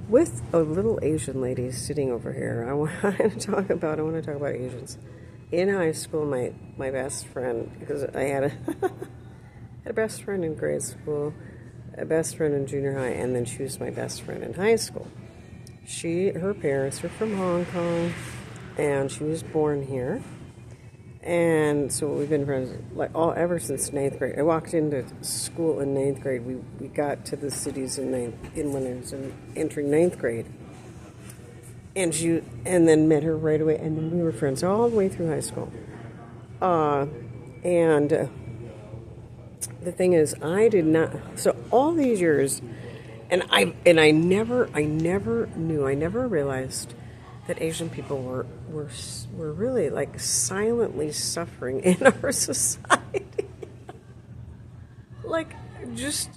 with a little Asian lady sitting over here. I want to talk about Asians. In high school, my best friend, because I had had a best friend in grade school, a best friend in junior high, and then she was my best friend in high school. Her parents are from Hong Kong, and she was born here. And so we've been friends ever since ninth grade. I walked into school in ninth grade. We got to the cities when I was entering ninth grade, and then met her right away, and then we were friends all the way through high school. And the thing is, I did not. So all these years, and I never realized that Asian people were really like silently suffering in our society. Like just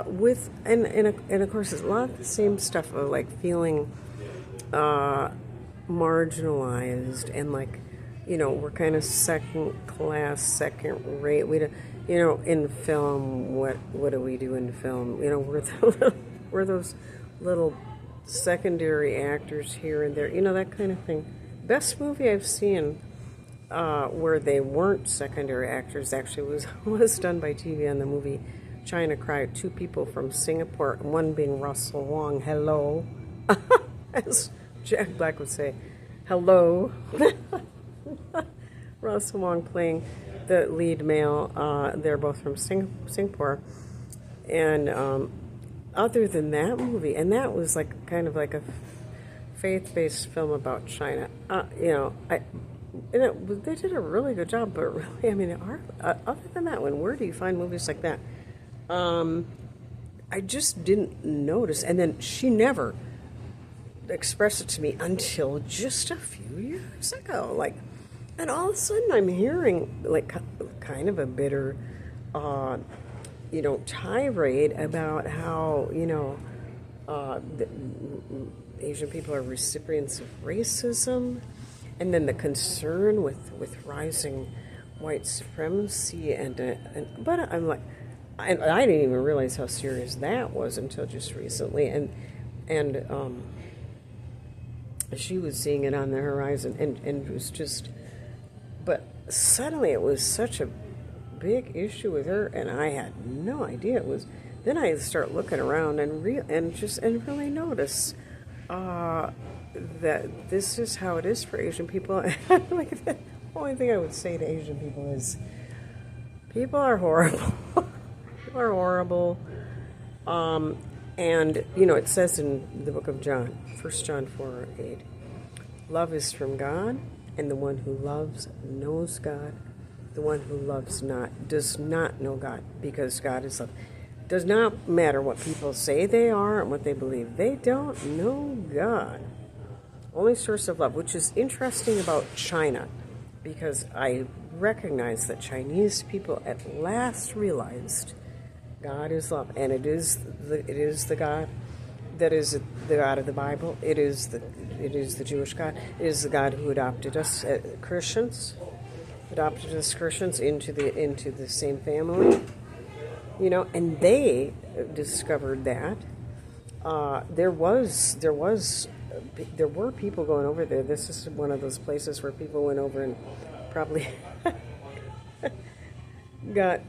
with and of course it's a lot of the same stuff of like feeling marginalized, and like, we're kind of second class, second rate. We don't, in film, what do we do in film? We're those little secondary actors here and there, that kind of thing. Best movie I've seen where they weren't secondary actors actually was done by TV on the movie China Cry. Two people from Singapore, one being Russell Wong, hello, as Jack Black would say, hello. Russell Wong playing the lead male. They're both from Singapore, and other than that movie, and that was like kind of like a faith-based film about China. They did a really good job, but really, I mean, other than that one, where do you find movies like that? I just didn't notice, and then she never expressed it to me until just a few years ago. Like, and all of a sudden, I'm hearing like kind of a bitter tirade about how, the Asian people are recipients of racism, and then the concern with rising white supremacy, but I'm like, I didn't even realize how serious that was until just recently, and she was seeing it on the horizon, and it was just, but suddenly it was such a big issue with her, and I had no idea it was. Then I start looking around and really notice that this is how it is for Asian people. Like, the only thing I would say to Asian people is, people are horrible. People are horrible. And it says in the book of John, 1 John 4:8, love is from God, and the one who loves knows God. The one who loves not does not know God, because God is love. Does not matter what people say they are and what they believe. They don't know God. Only source of love, which is interesting about China, because I recognize that Chinese people at last realized God is love, and it is the God that is the God of the Bible. It is the Jewish God. It is the God who adopted us Christians. Adopted us Christians into the same family, and they discovered that there were people going over there. This is one of those places where people went over and probably got,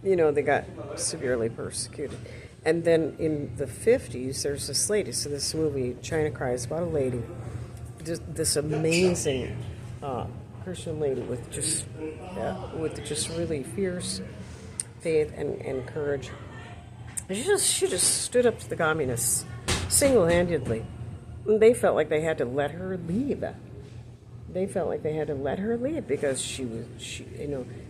they got severely persecuted. And then in the 50s, there's this lady. So this movie, China Cry, is about a lady, this amazing Christian lady with just really fierce faith and courage. She just stood up to the communists single-handedly. They felt like they had to let her leave. Because she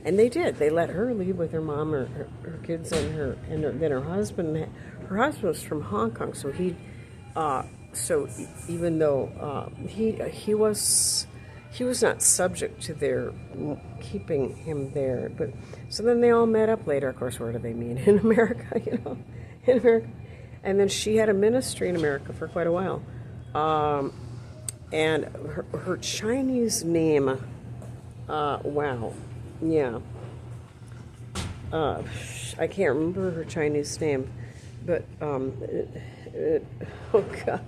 and they did. They let her leave with her mom, or her kids, and then her husband. Her husband was from Hong Kong, so even though he was not subject to their keeping him there. But so then they all met up later. Of course, where do they meet? In America, in America. And then she had a ministry in America for quite a while. And her Chinese name, wow, yeah. I can't remember her Chinese name, but oh God.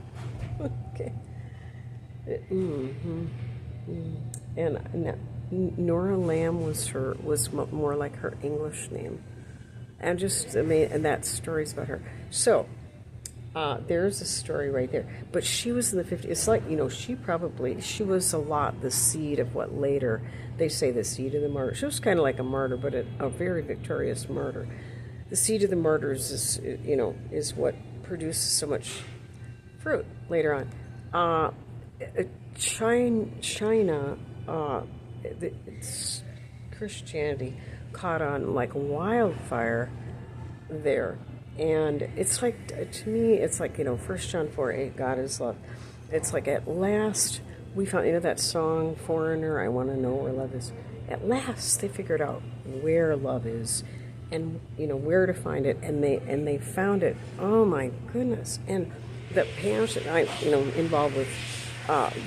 Okay. Mm-hmm. And Nora Lamb was more like her English name, and just and that story's about her. So there's a story right there. But she was in the 50s. It's like, she was a lot the seed of what later they say the seed of the martyr. She was kind of like a martyr, but a very victorious martyr. The seed of the martyrs is what produces so much fruit later on. China, it's Christianity caught on like wildfire there. And it's like, to me, it's like, 1 John 4:8, God is love. It's like, at last, we found, that song, Foreigner, I Want to Know Where Love Is. At last, they figured out where love is and, where to find it. And they found it. Oh, my goodness. And the passion, involved with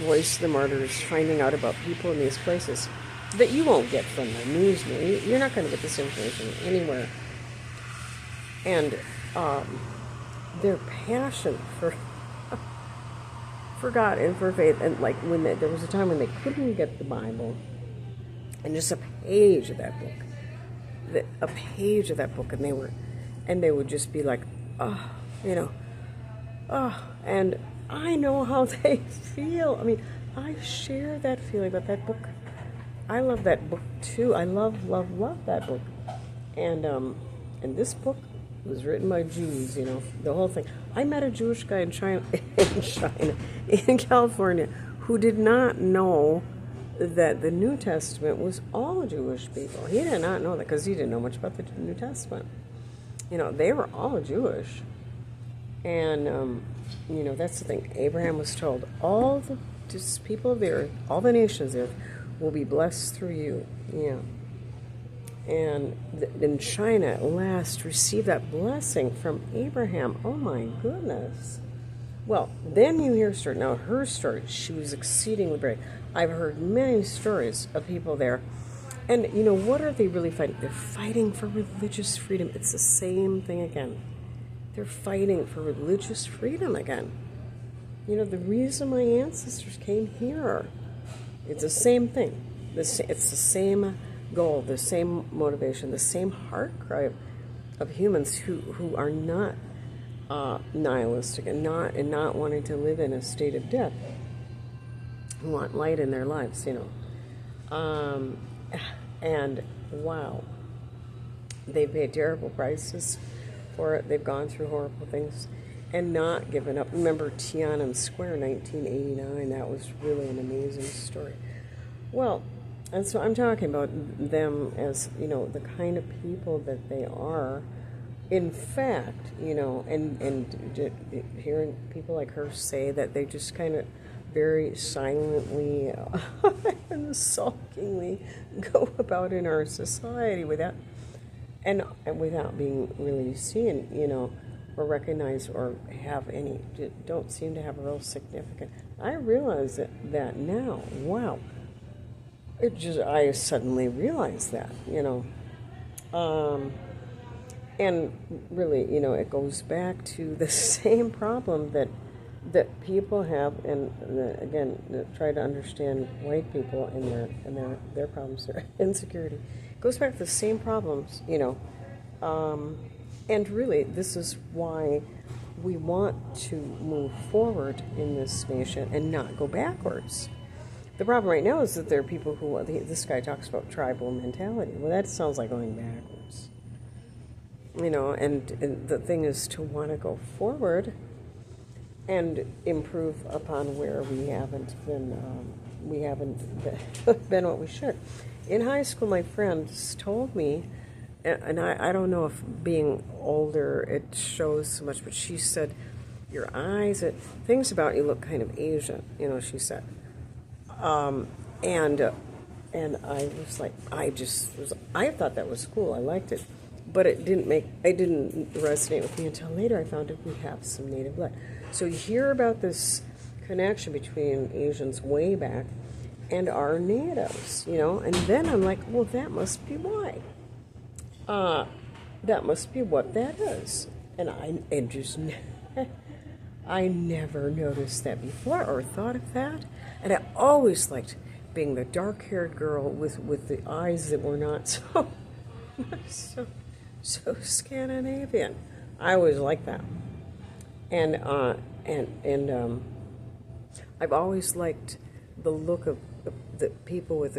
Voice of the Martyrs, finding out about people in these places that you won't get from the news. You're not going to get this information anywhere. And their passion for God and for faith, and like there was a time when they couldn't get the Bible, and just a page of that book, and they would just be like, and I know how they feel. I mean, I share that feeling about that book. I love that book too. I love that book, and this book was written by Jews, the whole thing. I met a Jewish guy in California, who did not know that the New Testament was all Jewish people. He did not know that because he didn't know much about the New Testament. They were all Jewish. And, that's the thing. Abraham was told, all the people of the earth, all the nations of the earth will be blessed through you. Yeah. And in China, at last, received that blessing from Abraham. Oh, my goodness. Well, then you hear her story. Now, her story, she was exceedingly brave. I've heard many stories of people there. And, what are they really fighting? They're fighting for religious freedom. It's the same thing again. They're fighting for religious freedom again. The reason my ancestors came here, it's the same thing. It's the same goal, the same motivation, the same heart cry of humans who are not nihilistic and not wanting to live in a state of death, who want light in their lives, and wow, they've paid terrible prices for it. They've gone through horrible things and not given up. Remember Tiananmen Square, 1989? That was really an amazing story. Well, and so I'm talking about them as, the kind of people that they are. In fact, and hearing people like her say that they just kind of very silently and sulkingly go about in our society without being really seen, or recognized or don't seem to have a real significance. I realize that now. Wow. I suddenly realized that, and really, it goes back to the same problem that people have, and again, try to understand white people and their problems, their insecurity. It goes back to the same problems, and really, this is why we want to move forward in this nation and not go backwards. The problem right now is that there are people who, this guy talks about tribal mentality. Well, that sounds like going backwards. And the thing is to want to go forward and improve upon where we haven't been what we should. In high school, my friends told me, and I don't know if being older it shows so much, but she said, your eyes, things about you look kind of Asian, she said. And I was like, I thought that was cool. I liked it, but it didn't resonate with me until later. I found out we have some native blood. So you hear about this connection between Asians way back and our natives, and then I'm like, well, that must be why. That must be what that is. And I never noticed that before or thought of that. And I always liked being the dark-haired girl with the eyes that were not so so Scandinavian. I always liked that. And I've always liked the look of the people with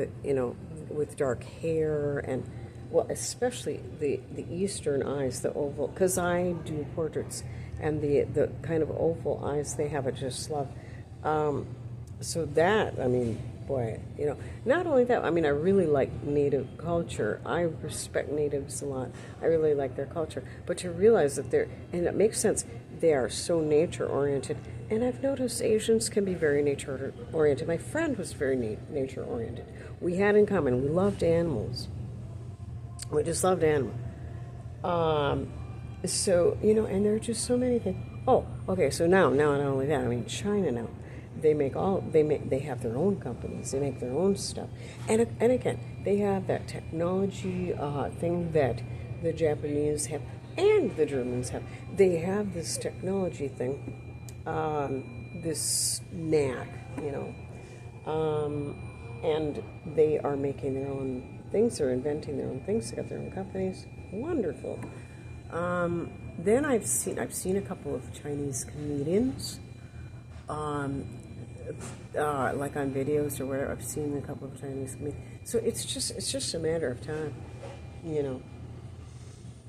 with dark hair, and well, especially the Eastern eyes, the oval, because I do portraits, and the kind of oval eyes they have, I just love. So that, I mean, boy, not only that, I mean, I really like Native culture. I respect Natives a lot. I really like their culture. But to realize that and it makes sense, they are so nature-oriented. And I've noticed Asians can be very nature-oriented. My friend was very nature-oriented. We had in common, we loved animals. We just loved animals. So, and there are just so many things. Oh, okay, so now not only that, I mean, China now. They have their own companies. They make their own stuff, and again, they have that technology thing that the Japanese have and the Germans have. They have this technology thing, this knack, and they are making their own things. They're inventing their own things. They got their own companies. Wonderful. Then I've seen a couple of Chinese comedians. Like on videos or whatever, I've seen a couple of Chinese comedians. So it's just a matter of time,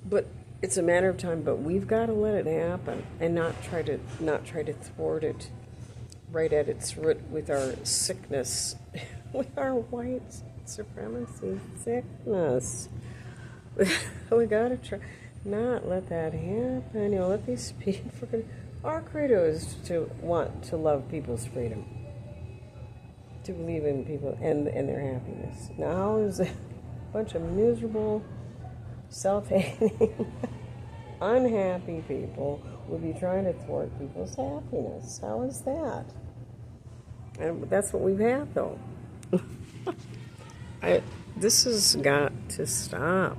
But it's a matter of time. But we've got to let it happen and not try to thwart it right at its root with our sickness, with our white supremacy sickness. We got to try not let that happen. Let these people. Our credo is to want to love people's freedom, to believe in people and their happiness. Now, how is a bunch of miserable, self-hating, unhappy people would be trying to thwart people's happiness? How is that? And that's what we've had, though. This has got to stop.